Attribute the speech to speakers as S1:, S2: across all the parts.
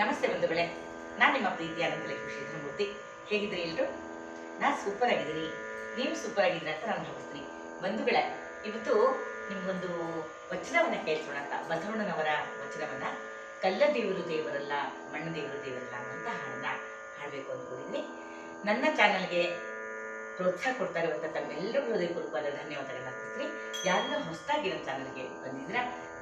S1: ನಮಸ್ತೆ ಬಂಧುಗಳೇ, ನಾನು ನಿಮ್ಮ ಪ್ರೀತಿಯ ಅನಂತಲಕ್ಷ್ಮಿ ಶ್ರೀಧರಮೂರ್ತಿ. ಹೇಗಿದ್ರಿ ಎಲ್ರು? ನಾನು ಸೂಪರ್ ಆಗಿದ್ದೀನಿ. ನೀವು ಸೂಪರ್ ಆಗಿದ್ರೆ ಅಂತ ನಾನು ಭಾವಿಸ್ತೀನಿ. ಬಂಧುಗಳೇ, ಇವತ್ತು ನಿಮ್ಗೊಂದು ವಚನವನ್ನ ಕೇಳಿಸೋಣ ಅಂತ, ಬಸವಣ್ಣನವರ ವಚನವನ್ನ, ಕಲ್ಲ ದೇವರು ದೇವರಲ್ಲ, ಮಣ್ಣ ದೇವರು ದೇವರಲ್ಲ ಅನ್ನುವಂಥ ಹಾಡನ್ನ ಹಾಡಬೇಕು ಅಂದ್ಕೊಂಡಿದ್ದೀನಿ. ನನ್ನ ಚಾನಲ್ಗೆ ಪ್ರೋತ್ಸಾಹ ಕೊಡ್ತಾ ಇರುವಂಥ ತಮ್ಮೆಲ್ಲರಿಗೂ ಹೃದಯಪೂರ್ವಕವಾದ ಧನ್ಯವಾದಗಳನ್ನ ಅರ್ಪಿಸ್ತೀನಿ. ಯಾರನ್ನ ಹೊಸದಾಗಿ ನಮ್ಮ ಚಾನಲ್ಗೆ ಬಂದಿದ್ರ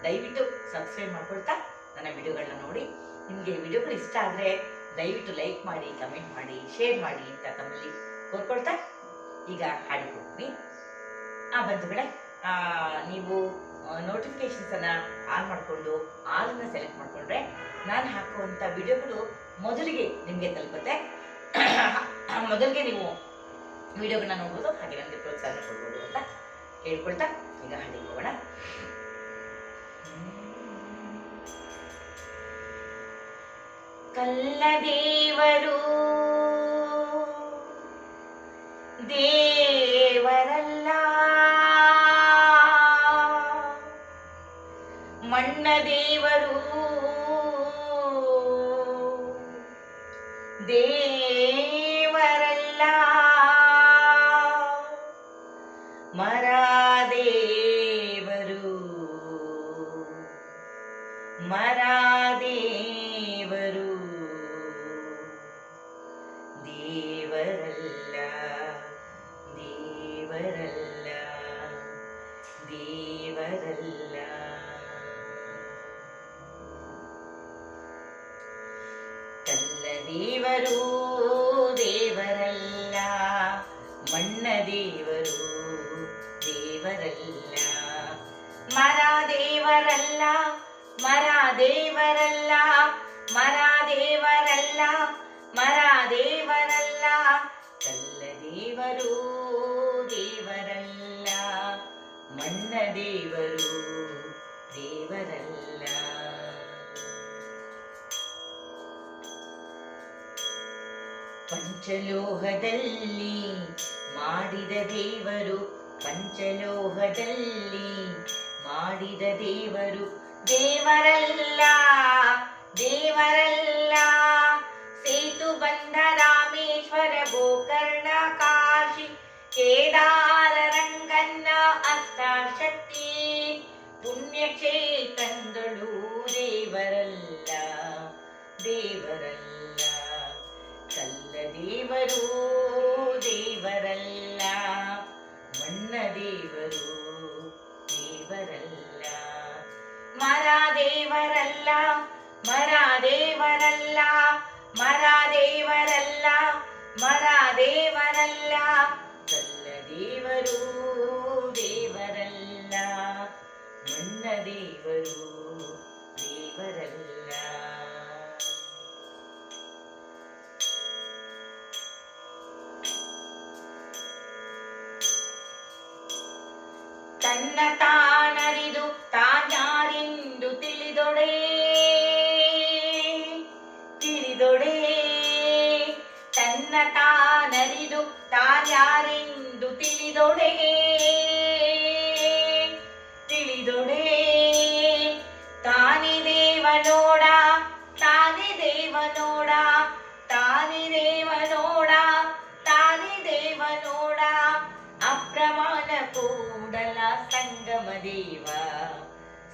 S1: ದಯವಿಟ್ಟು ಸಬ್ಸ್ಕ್ರೈಬ್ ಮಾಡ್ಕೊಳ್ತಾ ನನ್ನ ವಿಡಿಯೋಗಳನ್ನ ನೋಡಿ. ನಿಮಗೆ ವಿಡಿಯೋಗಳು ಇಷ್ಟ ಆದರೆ ದಯವಿಟ್ಟು ಲೈಕ್ ಮಾಡಿ, ಕಮೆಂಟ್ ಮಾಡಿ, ಶೇರ್ ಮಾಡಿ ಅಂತ ತಮ್ಮಲ್ಲಿ ಕೋರ್ಕೊಳ್ತಾ ಈಗ ಹಾಡಿಗೆ ಹೋಗ್ತೀನಿ. ಬಂಧುಗಳೇ, ನೀವು ನೋಟಿಫಿಕೇಶನ್ಸನ್ನು ಆನ್ ಮಾಡಿಕೊಂಡು ಆಲನ್ನು ಸೆಲೆಕ್ಟ್ ಮಾಡಿಕೊಂಡ್ರೆ ನಾನು ಹಾಕುವಂಥ ವಿಡಿಯೋಗಳು ಮೊದಲಿಗೆ ನಿಮಗೆ ತಲುಪುತ್ತೆ. ಮೊದಲಿಗೆ ನೀವು ವಿಡಿಯೋಗಳನ್ನ ನೋಡ್ಬೋದು, ಹಾಗೆ ನನಗೆ ಪ್ರೋತ್ಸಾಹ ಕೊಡ್ಬೋದು ಅಂತ ಹೇಳ್ಕೊಳ್ತಾ ಈಗ ಹಾಡಿಗೆ ಹೋಗೋಣ. ಕಲ್ಲ ದೇವರು ದೇವರಲ್ಲ, ಮಣ್ಣ ದೇವರು ದೇವರಲ್ಲ, ಮರ ದೇವರು ಮರ ದೇವರು ದೇವರಲ್ಲ, ದೇವರಲ್ಲ, ದೇವರಲ್ಲ. ಕಲ್ಲ ದೇವರು ದೇವರಲ್ಲ, ಮಣ್ಣ ದೇವರು ದೇವರಲ್ಲ, ಮರ ದೇವರಲ್ಲ, ಮರ ದೇವರಲ್ಲ, ಮರ ದೇವರಲ್ಲ, ಮರ ದೇವರಲ್ಲ. ಕಲ್ಲ ದೇವರು ದೇವರಲ್ಲ, ಮಣ್ಣ ದೇವರು ದೇವರಲ್ಲ. ಪಂಚಲೋಹದಲ್ಲಿ ಮಾಡಿದ ದೇವರು, ಪಂಚಲೋಹದಲ್ಲಿ ಮಾಡಿದ ದೇವರು ದೇವರಲ್ಲ, ದೇವರಲ್ಲ. ಸೇತು ಬಂಧ ರಾಮೇಶ್ವರ ಗೋಕರ್ಣ ಕಾಶಿ ಕೇದಾರ ರಂಗನ್ನ ಅಷ್ಟಾಶಕ್ತಿ ಪುಣ್ಯಕ್ಷೇತ್ರಗಳು ದೇವರಲ್ಲ, ದೇವರಲ್ಲ. ಕಲ್ಲ ದೇವರು ದೇವರಲ್ಲ, ಮಣ್ಣ ದೇವರು ದೇವರಲ್ಲ, ಮರ ದೇವರಲ್ಲ, ಮರ ದೇವರಲ್ಲ, ಮರ ದೇವರಲ್ಲ, ಮರ ದೇವರಲ್ಲ. ಕಲ್ಲ ದೇವರು ದೇವರಲ್ಲ, ಮಣ್ಣ ದೇವರು ದೇವರಲ್ಲ. ತನ್ನ ತಾನರಿದು ತಾನ್ಯಾರೆಂದು ತಿಳಿದೊಡೆ, ತಿಳಿದೊಡೆ. ತನ್ನ ತಾನರಿದು ತಾನ್ಯಾರೆಂದು ತಿಳಿದೊಡೆ, ತಿಳಿದೊಡೆ. ತಾನೇ ದೇವನೋಡ, ತಾನೇ ದೇವನೋಡ, ತಾನೇ ದೇವನೋಡ, ತಾನೇ ದೇವನೋಡ. ಅಪ್ರಮಾಣ ಕೂಡಲ ಸಂಗಮ ದೇವ,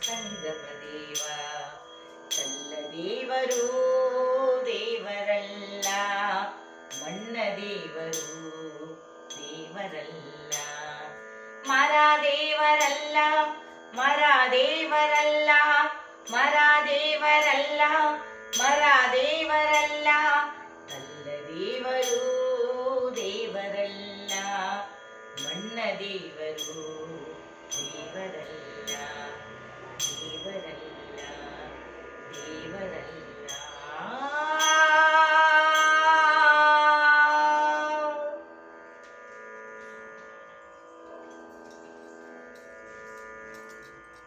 S1: ಸಂಗಮ ದೇವ. ಕಲ್ಲ ದೇವರು ದೇವರಲ್ಲ, ಮಣ್ಣ ದೇವರು ದೇವರಲ್ಲ, ಮರ ದೇವರಲ್ಲ, ಮರ ದೇವರಲ್ಲ, ಮರ ದೇವರಲ್ಲ, ಮರ ದೇವರಲ್ಲ. ಕಲ್ಲ ದೇವರು ದೇವರಲ್ಲ, ಮಣ್ಣ ದೇವರು ದೇವರಲ್ಲ, ದೇವರಲ್ಲ, ದೇವರಲ್ಲ.